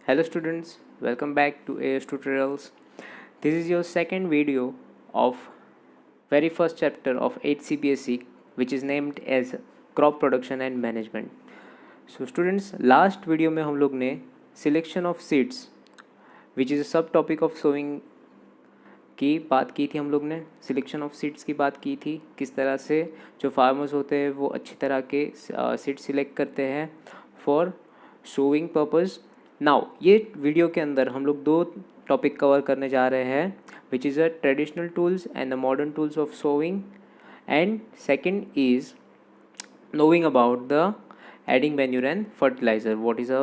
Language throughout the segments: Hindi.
Hello students, welcome back to AS Tutorials. This is your second video of very first chapter of 8 CBSE which is named as Crop Production and Management. So students, last video में हम लोग ने Selection of Seeds which is a सब टॉपिक ऑफ सोइंग की बात की थी। हम लोग ने सिलेक्शन ऑफ सीड्स की बात की थी, किस तरह से जो फार्मर्स होते हैं वो अच्छी तरह के सीड सिलेक्ट करते हैं फॉर सोइंग पर्पज़। नाउ ये वीडियो के अंदर हम लोग दो टॉपिक कवर करने जा रहे हैं which is a traditional tools and the modern tools of sowing, and second is knowing about the adding manure and fertilizer. What is a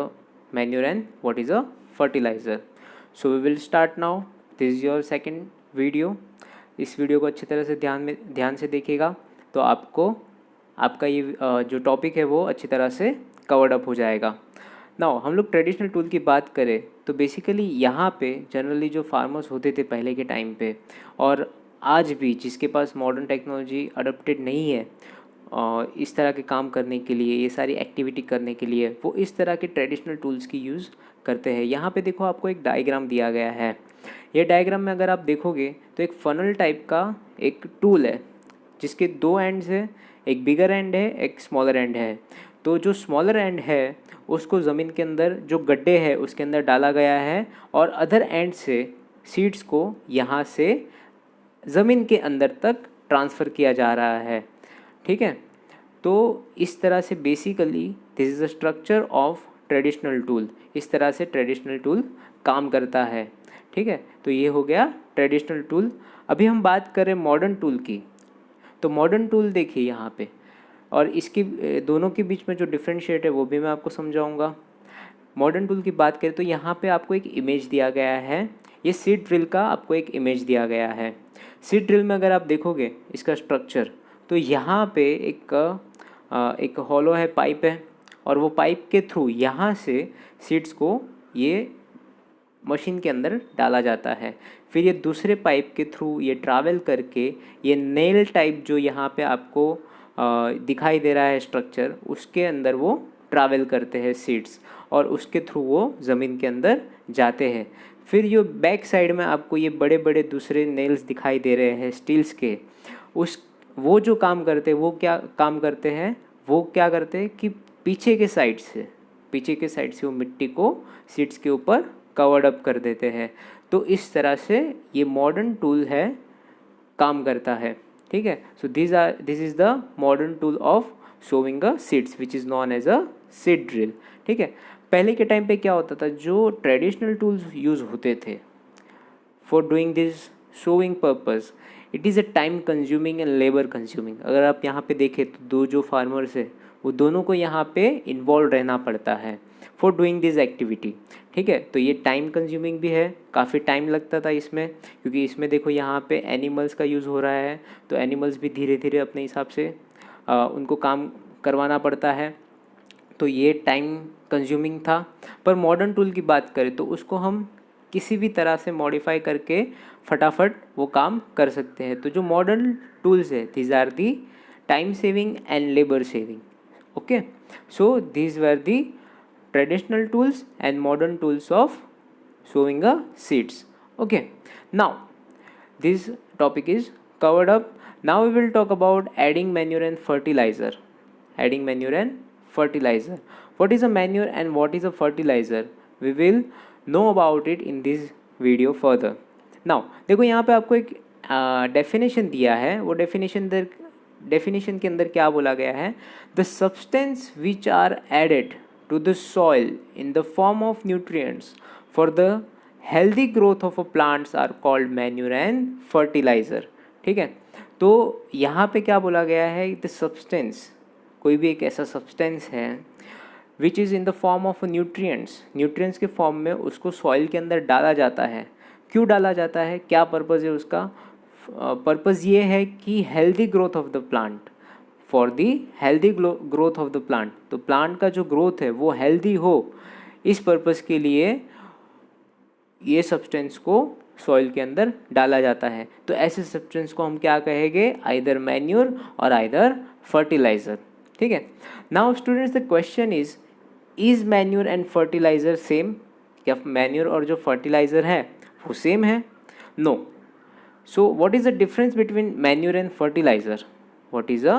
manure and what is a fertilizer? So we will start now. This is your second video. इस वीडियो को अच्छी तरह से ध्यान से देखिएगा तो आपका ये जो टॉपिक है वो अच्छी तरह से कवर्ड अप हो जाएगा। नाउ हम लोग ट्रेडिशनल टूल की बात करें तो बेसिकली यहाँ पे जनरली जो फार्मर्स होते थे पहले के टाइम पे और आज भी जिसके पास मॉडर्न टेक्नोलॉजी अडोप्टेड नहीं है इस तरह के काम करने के लिए, ये सारी एक्टिविटी करने के लिए, वो इस तरह के ट्रेडिशनल टूल्स की यूज़ करते हैं। यहाँ पे देखो आपको एक डायग्राम दिया गया है। ये डायग्राम में अगर आप देखोगे तो एक फनल टाइप का एक टूल है जिसके दो एंड्स है, एक बिगर एंड है, एक स्मॉलर एंड है। तो जो स्मॉलर एंड है उसको ज़मीन के अंदर जो गड्ढे है उसके अंदर डाला गया है और अदर एंड से सीड्स को यहाँ से ज़मीन के अंदर तक ट्रांसफ़र किया जा रहा है। ठीक है, तो इस तरह से basically this is the structure of traditional tool. इस तरह से ट्रेडिशनल टूल काम करता है। ठीक है, तो ये हो गया ट्रेडिशनल टूल। अभी हम बात करें मॉडर्न टूल की, तो मॉडर्न टूल देखिए यहाँ पे, और इसकी दोनों के बीच में जो डिफरेंशिएट है वो भी मैं आपको समझाऊंगा। मॉडर्न टूल की बात करें तो यहाँ पे आपको एक इमेज दिया गया है, ये सीड ड्रिल का आपको एक इमेज दिया गया है। सीड ड्रिल में अगर आप देखोगे इसका स्ट्रक्चर तो यहाँ पे एक हॉलो है, पाइप है, और वो पाइप के थ्रू यहाँ से सीड्स को ये मशीन के अंदर डाला जाता है। फिर ये दूसरे पाइप के थ्रू ये ट्रैवल करके ये नेल टाइप जो यहाँ पे आपको दिखाई दे रहा है स्ट्रक्चर, उसके अंदर वो ट्रैवल करते हैं सीड्स और उसके थ्रू वो ज़मीन के अंदर जाते हैं। फिर ये बैक साइड में आपको ये बड़े बड़े दूसरे नेल्स दिखाई दे रहे हैं स्टील्स के, वो जो काम करते हैं वो क्या काम करते हैं, वो क्या करते हैं कि पीछे के साइड से वो मिट्टी को सीड्स के ऊपर कवर्ड अप कर देते हैं। तो इस तरह से ये मॉडर्न टूल है, काम करता है। ठीक है, so this is the modern tool of sowing a seeds which is known as a seed drill. ठीक है, पहले के टाइम पे क्या होता था, जो ट्रेडिशनल टूल्स यूज़ होते थे for doing this sowing purpose, it is a time consuming and labour consuming. अगर आप यहाँ पे देखें तो दो जो फार्मर्स है वो दोनों को यहाँ पे इन्वॉल्व रहना पड़ता है फॉर डूइंग दिस एक्टिविटी। ठीक है, तो ये टाइम कंज्यूमिंग भी है, काफ़ी टाइम लगता था इसमें, क्योंकि इसमें देखो यहाँ पे एनिमल्स का यूज़ हो रहा है, तो एनिमल्स भी धीरे धीरे अपने हिसाब से उनको काम करवाना पड़ता है, तो ये टाइम कंज्यूमिंग था। पर मॉडर्न टूल की बात करें तो उसको हम किसी भी तरह से मॉडिफाई करके फटाफट वो काम कर सकते हैं। तो जो मॉडर्न टूल्स है these are the time saving and labour saving. Okay, so these were the traditional tools and modern tools of sowing a seeds. Okay, now this topic is covered up. Now we will talk about adding manure and fertilizer. Adding manure and fertilizer. What is a manure and what is a fertilizer? We will know about it in this video further. Now देखो यहाँ पे आपको एक डेफिनेशन दिया है, वो डेफिनेशन के अंदर क्या बोला गया है, the substance which are added to the soil in the form of nutrients for the healthy growth of a plants are called manure and fertilizer. ठीक है, तो यहाँ पे क्या बोला गया है, द सब्सटेंस, कोई भी एक ऐसा सब्सटेंस है which is in the form of nutrients के फॉर्म में उसको सॉइल के अंदर डाला जाता है। क्यों डाला जाता है, क्या पर्पज़ है उसका? पर्पज़ ये है कि healthy growth of the plant, for the healthy growth of the plant, तो प्लांट का जो ग्रोथ है वो हेल्दी हो, इस पर्पज़ के लिए ये सब्सटेंस को सॉइल के अंदर डाला जाता है। तो ऐसे सब्सटेंस को हम क्या कहेंगे, आइदर मैन्योर और आइदर फर्टिलाइज़र। ठीक है, now students the question is manure and fertilizer same? क्या मैन्योर और जो फर्टिलाइज़र है वो सेम है? No. So what is the difference between manure and fertilizer? What is a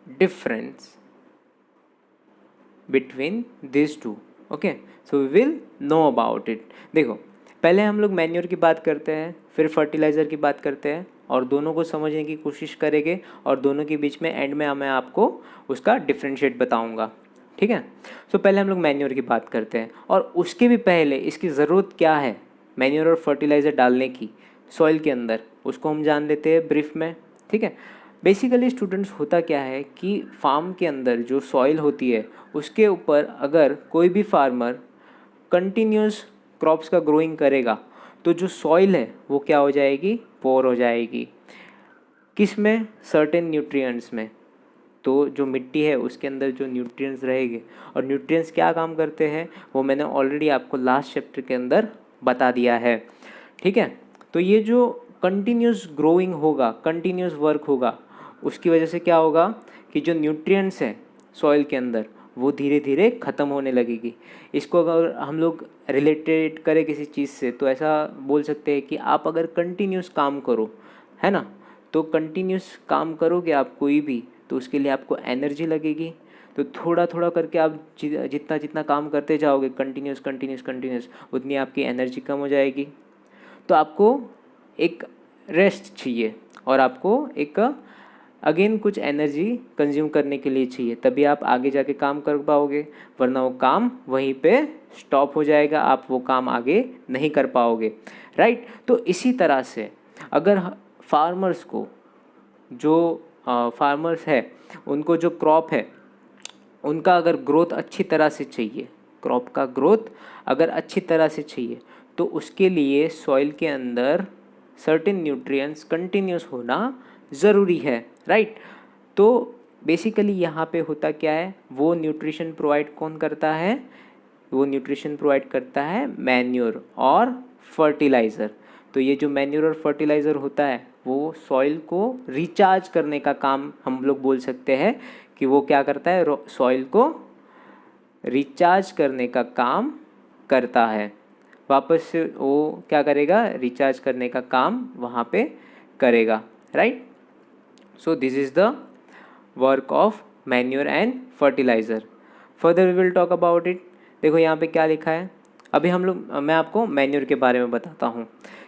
difference between this two? Okay, so we will know about it. देखो, पहले हम लोग मैन्योर की बात करते हैं, फिर फर्टिलाइज़र की बात करते हैं, और दोनों को समझने की कोशिश करेंगे, और दोनों के बीच में एंड में मैं आपको उसका डिफ्रेंशिएट बताऊंगा. ठीक है. सो पहले हम लोग मैन्योर की बात करते हैं, और उसके भी पहले इसकी ज़रूरत क्या है मैन्योर और फर्टिलाइज़र डालने की सॉइल के अंदर, उसको हम जान लेते हैं ब्रीफ में. ठीक है. बेसिकली स्टूडेंट्स, होता क्या है कि फार्म के अंदर जो सॉइल होती है उसके ऊपर अगर कोई भी फार्मर कंटिन्यूस क्रॉप्स का ग्रोइंग करेगा तो जो सॉइल है वो क्या हो जाएगी? पोर हो जाएगी. किस में? सर्टेन न्यूट्रिएंट्स में. तो जो मिट्टी है उसके अंदर जो न्यूट्रिएंट्स रहेंगे, और न्यूट्रिएंट्स क्या काम करते हैं वो मैंने ऑलरेडी आपको लास्ट चैप्टर के अंदर बता दिया है. ठीक है. तो ये जो कंटिन्यूस ग्रोइंग होगा, कंटिन्यूस वर्क होगा, उसकी वजह से क्या होगा कि जो न्यूट्रिएंट्स हैं सॉइल के अंदर वो धीरे धीरे ख़त्म होने लगेगी. इसको अगर हम लोग रिलेटेड करें किसी चीज़ से तो ऐसा बोल सकते हैं कि आप अगर कंटिन्यूस काम करो, है ना, तो कंटिन्यूस काम करोगे आप कोई भी, तो उसके लिए आपको एनर्जी लगेगी. तो थोड़ा थोड़ा करके आप जितना जितना काम करते जाओगे कंटिन्यूस कंटिन्यूस कंटिन्यूस, उतनी आपकी एनर्जी कम हो जाएगी. तो आपको एक रेस्ट चाहिए, और आपको एक अगेन कुछ एनर्जी कंज्यूम करने के लिए चाहिए, तभी आप आगे जाके काम कर पाओगे, वरना वो काम वहीं पे स्टॉप हो जाएगा, आप वो काम आगे नहीं कर पाओगे. राइट. तो इसी तरह से अगर फार्मर्स को, जो फार्मर्स है उनको जो क्रॉप है उनका अगर ग्रोथ अच्छी तरह से चाहिए, क्रॉप का ग्रोथ अगर अच्छी तरह से चाहिए, तो उसके लिए सॉइल के अंदर सर्टेन न्यूट्रिएंट्स कंटिन्यूस होना ज़रूरी है. राइट. तो बेसिकली यहाँ पे होता क्या है, वो न्यूट्रिशन प्रोवाइड कौन करता है? वो न्यूट्रिशन प्रोवाइड करता है मैन्योर और फर्टिलाइज़र. तो ये जो मैन्योर और फर्टिलाइज़र होता है वो सॉइल को रिचार्ज करने का काम हम लोग बोल सकते हैं कि वो क्या करता है, सॉइल को रिचार्ज करने का काम करता है. वापस से वो क्या करेगा? रिचार्ज करने का काम वहाँ पे करेगा. Right. So this is the work of manure and fertilizer. Further we will talk about it. देखो यहाँ पे क्या लिखा है. अभी मैं आपको मैन्योर के बारे में बताता हूँ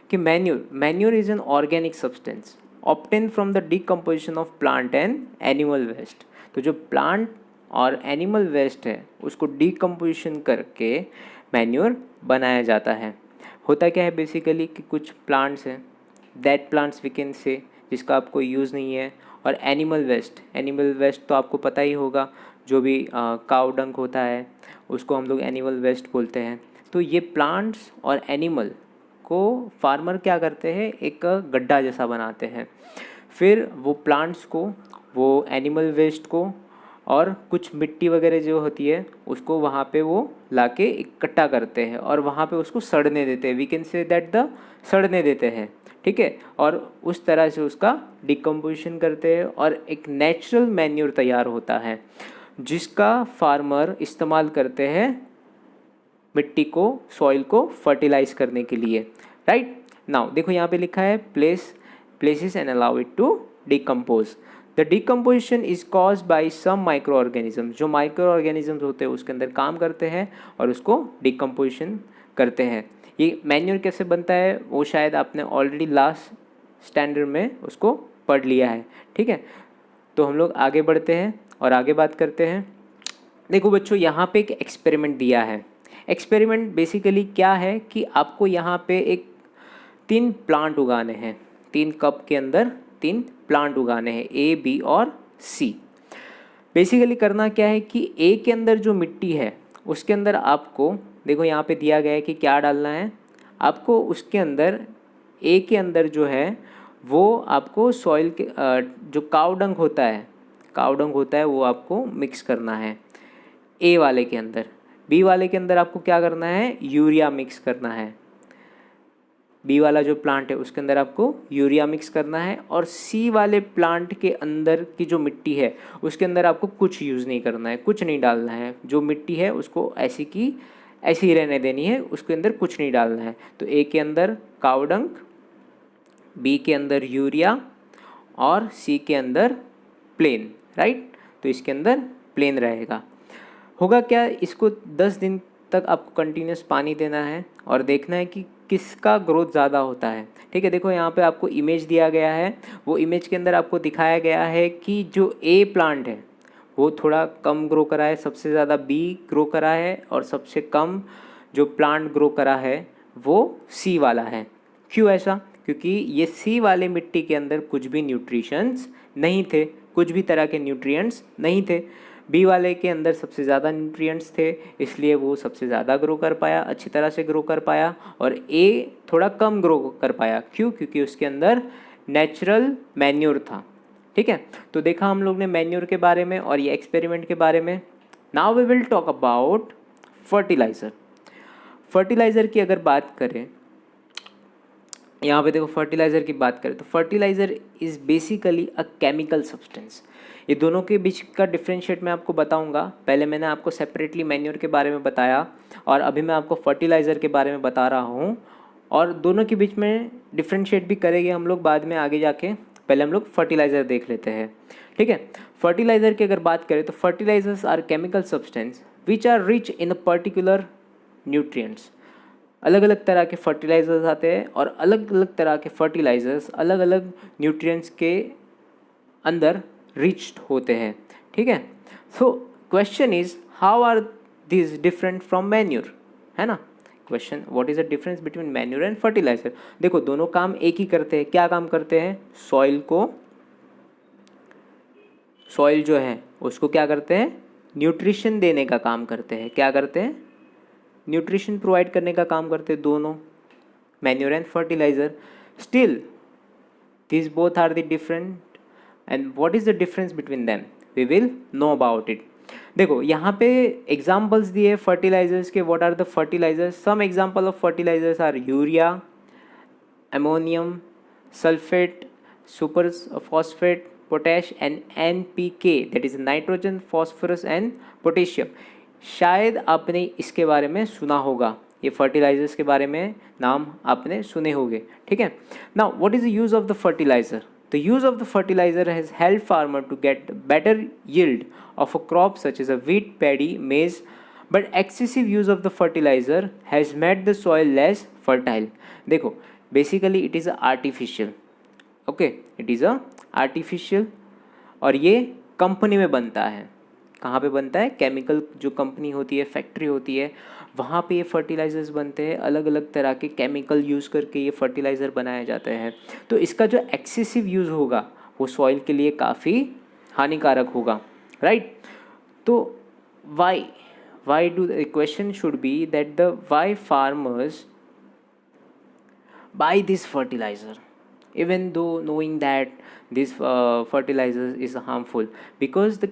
कि manure is an organic substance obtain from the decomposition of plant and animal waste. तो जो प्लांट और एनिमल वेस्ट है उसको डिकम्पोजिशन करके मैन्योर बनाया जाता है. होता क्या है बेसिकली कि कुछ प्लांट्स हैं, डेड प्लांट्स वी कैन से, जिसका आपको यूज़ नहीं है, और एनिमल वेस्ट तो आपको पता ही होगा, जो भी काउ डंक होता है उसको हम लोग एनिमल वेस्ट बोलते हैं. तो ये प्लांट्स और एनिमल को फार्मर क्या करते हैं, एक गड्ढा जैसा बनाते हैं. फिर वो प्लांट्स को, वो एनिमल वेस्ट को, और कुछ मिट्टी वगैरह जो होती है उसको वहाँ पे वो लाके इकट्ठा करते हैं, और वहाँ पे उसको सड़ने देते हैं. We can say that the सड़ने देते हैं. ठीक है. और उस तरह से उसका डिकम्पोजिशन करते हैं, और एक नेचुरल मैन्योर तैयार होता है जिसका फार्मर इस्तेमाल करते हैं मिट्टी को, सॉइल को फर्टिलाइज करने के लिए. राइट. नाउ देखो यहाँ पे लिखा है places and allow it to decompose. The decomposition is cause by some micro organism. जो माइक्रो ऑर्गेनिज्म होते हैं उसके अंदर काम करते हैं और उसको डिकम्पोजिशन करते हैं. ये मैन्योर कैसे बनता है वो शायद आपने ऑलरेडी लास्ट स्टैंडर्ड में उसको पढ़ लिया है. ठीक है. तो हम लोग आगे बढ़ते हैं और आगे बात करते हैं. देखो बच्चों, यहाँ पे एक एक्सपेरिमेंट दिया है. एक्सपेरिमेंट बेसिकली क्या है कि आपको यहाँ पे एक 3 प्लांट उगाने हैं. 3 कप के अंदर 3 प्लांट उगाने हैं, ए, बी और सी. बेसिकली करना क्या है कि ए के अंदर जो मिट्टी है उसके अंदर आपको, देखो यहाँ पे दिया गया है कि क्या डालना है आपको. उसके अंदर ए के अंदर जो है वो आपको सॉइल के जो काउडंग होता है वो आपको मिक्स करना है ए वाले के अंदर. बी वाले के अंदर आपको क्या करना है, यूरिया मिक्स करना है. बी वाला जो प्लांट है उसके अंदर आपको यूरिया मिक्स करना है. और सी वाले प्लांट के अंदर की जो मिट्टी है उसके अंदर आपको कुछ यूज़ नहीं करना है, कुछ नहीं डालना है. जो मिट्टी है उसको ऐसी की ऐसी ही रहने देनी है, उसके अंदर कुछ नहीं डालना है। तो ए के अंदर काऊ डंग, बी के अंदर यूरिया और सी के अंदर प्लेन, राइट। तो इसके अंदर प्लेन रहेगा। होगा क्या, इसको 10 दिन तक आपको कंटिन्यूस पानी देना है और देखना है कि किसका ग्रोथ ज़्यादा होता है। ठीक है, देखो यहाँ पे आपको इमेज दिया गया है, वो इमेज के अंदर आपको दिखाया गया है कि जो ए प्लांट है वो थोड़ा कम ग्रो करा है, सबसे ज़्यादा बी ग्रो करा है और सबसे कम जो प्लांट ग्रो करा है वो सी वाला है। क्यों ऐसा? क्योंकि ये सी वाले मिट्टी के अंदर कुछ भी न्यूट्रिशंस नहीं थे, कुछ भी तरह के न्यूट्रिएंट्स नहीं थे। बी वाले के अंदर सबसे ज़्यादा न्यूट्रिएंट्स थे, इसलिए वो सबसे ज़्यादा ग्रो कर पाया, अच्छी तरह से ग्रो कर पाया। और ए थोड़ा कम ग्रो कर पाया। क्यों? क्योंकि उसके अंदर नेचुरल मैन्योर था। ठीक है, तो देखा हम लोग ने मैन्योर के बारे में और ये एक्सपेरिमेंट के बारे में। Now we will talk about fertilizer. Fertilizer की अगर बात करें, यहाँ पे देखो फर्टिलाइज़र की बात करें तो fertiliser is basically a chemical substance. ये दोनों के बीच का डिफरेंशिएट मैं आपको बताऊंगा। पहले मैंने आपको सेपरेटली मैन्योर के बारे में बताया और अभी मैं आपको फर्टिलाइज़र के बारे में बता रहा हूँ, और दोनों के बीच में डिफरेंशिएट भी करेंगे हम लोग बाद में आगे जाके। पहले हम लोग फर्टिलाइज़र देख लेते हैं। ठीक है, फर्टिलाइज़र की अगर बात करें तो fertilizers are chemical substance which are rich in a particular nutrients. अलग अलग तरह के फर्टिलाइजर्स आते हैं और अलग अलग तरह के फर्टिलाइजर्स अलग अलग न्यूट्रिएंट्स के अंदर रिच्ड होते हैं। ठीक है, so question is how are this different from manure, है ना। Question, what is the difference between manure and fertilizer. देखो दोनों काम एक ही करते हैं। क्या काम करते हैं? सॉइल जो है उसको क्या करते हैं? न्यूट्रिशन देने का काम करते हैं। क्या करते हैं? न्यूट्रिशन प्रोवाइड करने का काम करते हैं दोनों, manure and fertilizer. Still these both are the different, and what is the difference between them we will know about it. देखो यहाँ पे एग्जाम्पल्स दिए फर्टिलाइजर्स के। What are the fertilizers? Some example of fertilizers are urea, ammonium sulphate, super phosphate, potash and NPK, that is nitrogen, phosphorus and potassium. शायद आपने इसके बारे में सुना होगा, ये फर्टिलाइजर्स के बारे में नाम आपने सुने होंगे। ठीक है, now what is the use of the fertilizer? The use of the fertilizer has help farmer to get better yield of a crop such as a wheat, paddy, maize, but excessive use of the fertilizer has made the soil less fertile. देखो basically it is artificial, okay, it is a artificial, और ये कंपनी में बनता है। कहाँ पे बनता है? केमिकल जो कंपनी होती है, फैक्ट्री होती है, वहाँ पे ये फर्टिलाइज़र्स बनते हैं। अलग अलग तरह के केमिकल यूज़ करके ये फर्टिलाइज़र बनाए जाते हैं। तो इसका जो एक्सेसिव यूज़ होगा वो सॉइल के लिए काफ़ी हानिकारक होगा, राइट। तो why do the question should be that the why farmers buy this fertilizer even though knowing that this fertilizer is harmful, because the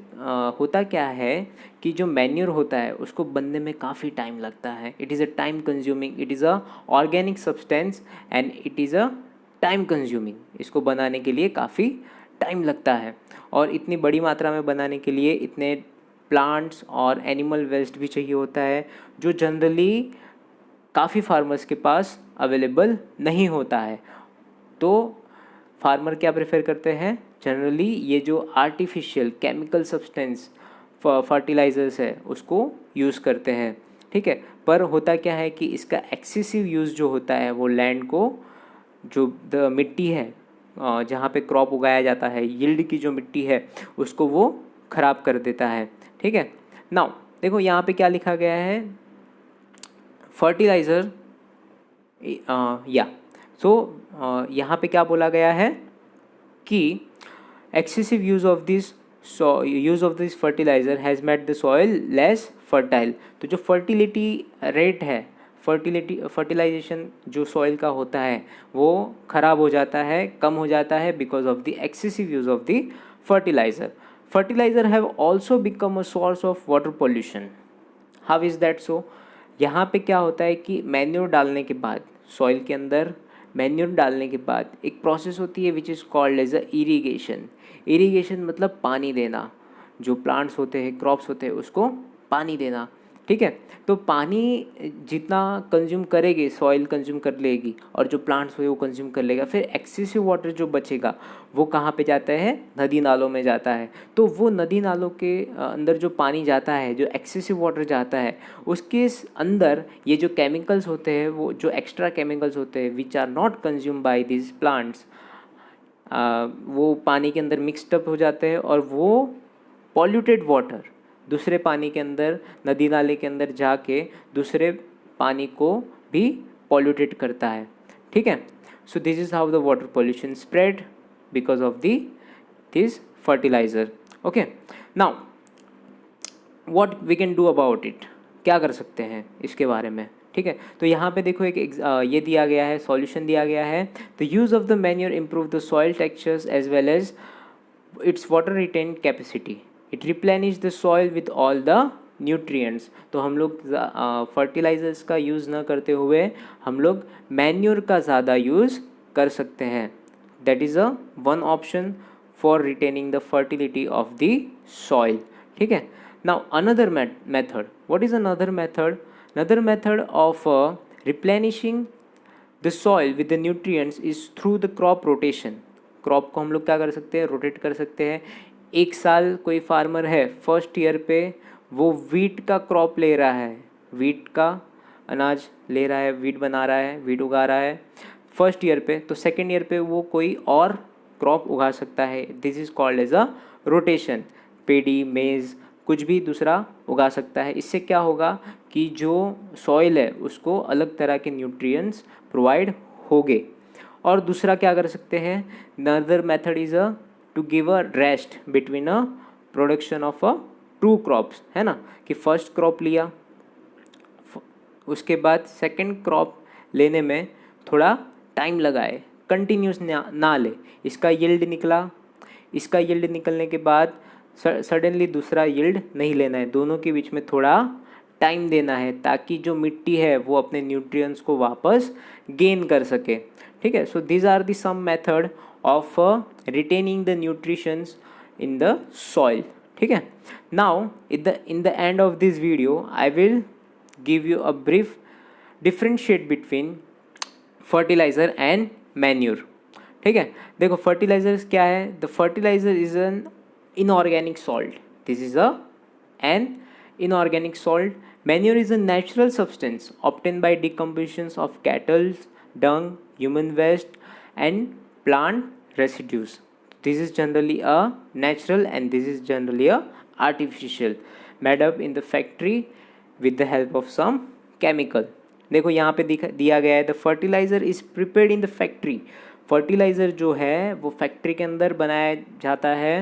होता क्या है कि जो मैन्योर होता है उसको बनने में काफ़ी टाइम लगता है। It is a time consuming, it is a organic substance and it is a time consuming. इसको बनाने के लिए काफ़ी टाइम लगता है और इतनी बड़ी मात्रा में बनाने के लिए इतने प्लांट्स और एनिमल वेस्ट भी चाहिए होता है, जो जनरली काफ़ी फार्मर्स के पास अवेलेबल नहीं होता है। तो फार्मर क्या प्रेफर करते हैं? जनरली ये जो आर्टिफिशियल केमिकल सब्सटेंस फर्टिलाइजर्स है उसको यूज़ करते हैं। ठीक है, पर होता क्या है कि इसका एक्सेसिव यूज़ जो होता है वो लैंड को, जो द मिट्टी है जहाँ पे क्रॉप उगाया जाता है, यील्ड की जो मिट्टी है उसको वो ख़राब कर देता है। ठीक है, नाउ देखो यहाँ पे क्या लिखा गया है, फर्टिलाइज़र या सो यहाँ पे क्या बोला गया है कि excessive use of this fertiliser has made the soil less fertile. तो जो फर्टिलिटी रेट है, फर्टिलाइजेशन जो सॉइल का होता है वो ख़राब हो जाता है, कम हो जाता है, because of the excessive use of the fertiliser. Fertiliser have also become a source of water pollution. How is that so? यहाँ पे क्या होता है कि मैन्योर डालने के बाद, सॉइल के अंदर मैन्योर डालने के बाद एक प्रोसेस होती है which is called as a irrigation. Irrigation मतलब पानी देना, जो प्लांट्स होते हैं, क्रॉप्स होते हैं, उसको पानी देना। ठीक है। तो पानी जितना कंज्यूम करेगी सॉइल कंज्यूम कर लेगी और जो प्लांट्स हुए वो कंज्यूम कर लेगा, फिर एक्सेसिव वाटर जो बचेगा वो कहाँ पे जाता है, नदी नालों में जाता है। तो वो नदी नालों के अंदर जो पानी जाता है, जो एक्सेसिव वाटर जाता है, उसके अंदर ये जो केमिकल्स होते हैं, वो जो एक्स्ट्रा केमिकल्स होते हैं which are not consume by this plants, वो पानी के अंदर मिक्सड अप हो जाते हैं और वो पॉल्यूटेड वाटर दूसरे पानी के अंदर, नदी नाले के अंदर जाके दूसरे पानी को भी पॉल्यूटेड करता है। ठीक है। So this is how the water pollution spread because of this fertilizer. Okay, now what we can do about it, क्या कर सकते हैं इसके बारे में। ठीक है। तो यहाँ पे देखो एक ये दिया गया है, सॉल्यूशन दिया गया है। The use of the manure improve the soil textures as well as its water retain capacity, it replenish the soil with all the nutrients. तो हम लोग फर्टिलाइजर्स का यूज़ ना करते हुए हम लोग मैन्योर का ज़्यादा यूज़ कर सकते हैं। That is a one option for retaining the fertility of the soil. ठीक है। Now another method, what is another method? Another method of replenishing the soil with the nutrients is through the crop rotation. Crop को हम लोग क्या कर सकते हैं, रोटेट कर सकते हैं। एक साल कोई फार्मर है, फर्स्ट ईयर पे वो वीट का क्रॉप ले रहा है, वीट का अनाज ले रहा है, वीट बना रहा है, वीट उगा रहा है फर्स्ट ईयर पे, तो सेकेंड ईयर पे वो कोई और क्रॉप उगा सकता है। This is called as a rotation. Paddy, maize, कुछ भी दूसरा उगा सकता है। इससे क्या होगा कि जो सॉइल है उसको अलग तरह के न्यूट्रिएंट्स प्रोवाइड होंगे। और दूसरा क्या कर सकते हैं, another method is a to give a rest between a production of a two crops, है ना, कि फर्स्ट क्रॉप लिया, उसके बाद सेकंड क्रॉप लेने में थोड़ा टाइम लगाए, कंटिन्यूस ना ले। इसका यील्ड निकला, इसका यील्ड निकलने के बाद सडनली दूसरा यील्ड नहीं लेना है, दोनों के बीच में थोड़ा टाइम देना है ताकि जो मिट्टी है वो अपने न्यूट्रिएंट्स को वापस गेन कर सके। ठीक है। So these are the some method of retaining the nutrients in the soil. ठीक है। Now in the end of this video I will give you a brief differentiate between fertilizer and manure. ठीक है। देखो फर्टिलाइजर्स क्या है, the fertilizer is an inorganic salt. This is an inorganic salt. Manure is a natural substance obtained by decomposition of cattle, dung, human waste, and plant residues. This is generally a natural and this is generally a artificial, made up in the factory with the help of some chemical. देखो यहाँ पे दिया गया है, the fertilizer is prepared in the factory. Fertilizer जो है वो फैक्ट्री के अंदर बनाया जाता है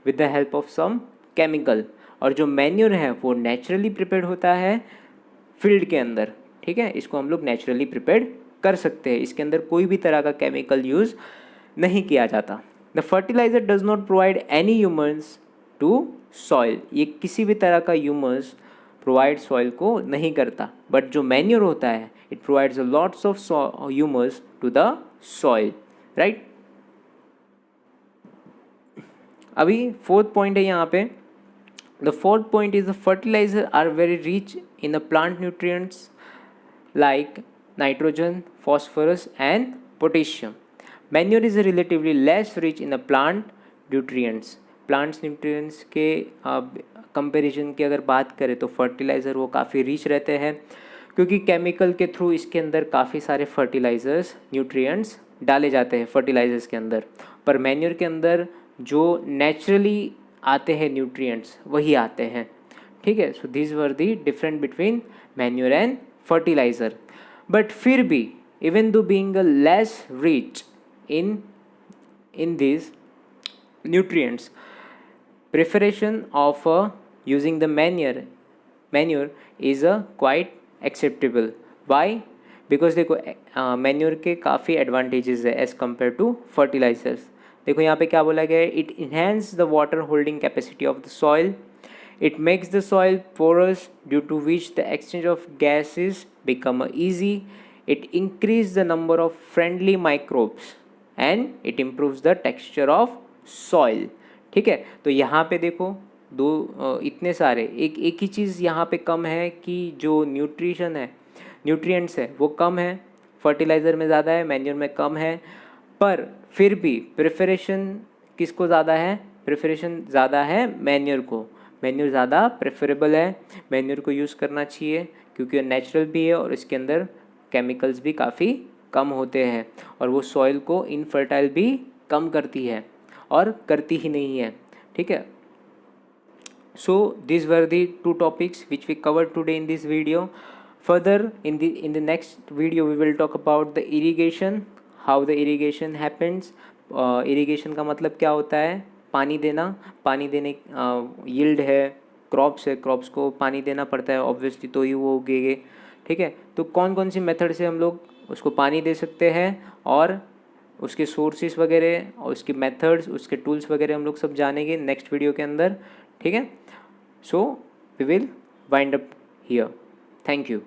with the help of some chemical, और जो मैन्योर है वो नेचुरली प्रिपेयर्ड होता है फील्ड के अंदर। ठीक है। इसको हम लोग नेचुरली प्रिपेयर्ड कर सकते हैं, इसके अंदर कोई भी तरह का केमिकल यूज़ नहीं किया जाता। The fertilizer does not provide any humans to soil, ये किसी भी तरह का ह्यूमन्स प्रोवाइड सॉइल को नहीं करता, बट जो मैन्योर होता है it provides lots of humus to the soil, right. अभी फोर्थ पॉइंट है यहाँ पे, the fourth point is the fertilizer are very rich in the plant nutrients like nitrogen, phosphorus and potassium. Manure is relatively less rich in the plant nutrients. Plants nutrients के कंपैरिजन की अगर बात करें तो फर्टिलाइज़र वो काफ़ी रिच रहते हैं, क्योंकि केमिकल के थ्रू इसके अंदर काफ़ी सारे फर्टिलाइज़र्स, न्यूट्रिएंट्स डाले जाते हैं फर्टिलाइज़र्स के अंदर। पर मैन्योर के अंदर जो नेचुरली आते हैं न्यूट्रिएंट्स वही आते हैं। ठीक है। So this were the different between manure and fertiliser. But फिर भी even though being less rich in these nutrients, preparation of using the manure is quite acceptable. Why? Because देखो मैन्योर के काफ़ी एडवांटेजेस है एज कम्पेयर टू फर्टिलाइजर्स। देखो यहाँ पे क्या बोला गया है, it enhance the water holding capacity of the soil, it makes the soil porous due to which the exchange of gases become easy, it increase the number of friendly microbes and it improves the texture of soil. ठीक है। तो यहाँ पे देखो इतने सारे एक ही चीज़ यहाँ पे कम है कि जो न्यूट्रिशन है, न्यूट्रिएंट्स है वो कम है, फर्टिलाइज़र में ज़्यादा है, मैन्योर में कम है, पर फिर भी प्रेफरेशन किसको ज़्यादा है? प्रेफरेशन ज़्यादा है मैन्योर को। मैन्योर ज़्यादा प्रेफरेबल है, मैन्योर को यूज़ करना चाहिए क्योंकि नेचुरल भी है और इसके अंदर केमिकल्स भी काफ़ी कम होते हैं और वो सॉइल को इनफर्टाइल भी कम करती है और करती ही नहीं है, ठीक है। So these were the two topics which we covered today in this video. Further in the next video we will talk about the irrigation, how the irrigation happens. irrigation का मतलब क्या होता है? पानी देना, पानी देने yield है, क्रॉप्स है, क्रॉप्स को पानी देना पड़ता है ऑब्वियसली तो ही वो उगेंगे, ठीक है। तो कौन कौन सी मेथड से हम लोग उसको पानी दे सकते हैं और उसके सोर्सेस वगैरह और उसके मेथड्स, उसके टूल्स वगैरह हम लोग सब जानेंगे नेक्स्ट वीडियो के अंदर, ठीक है। So we will wind up here. Thank you.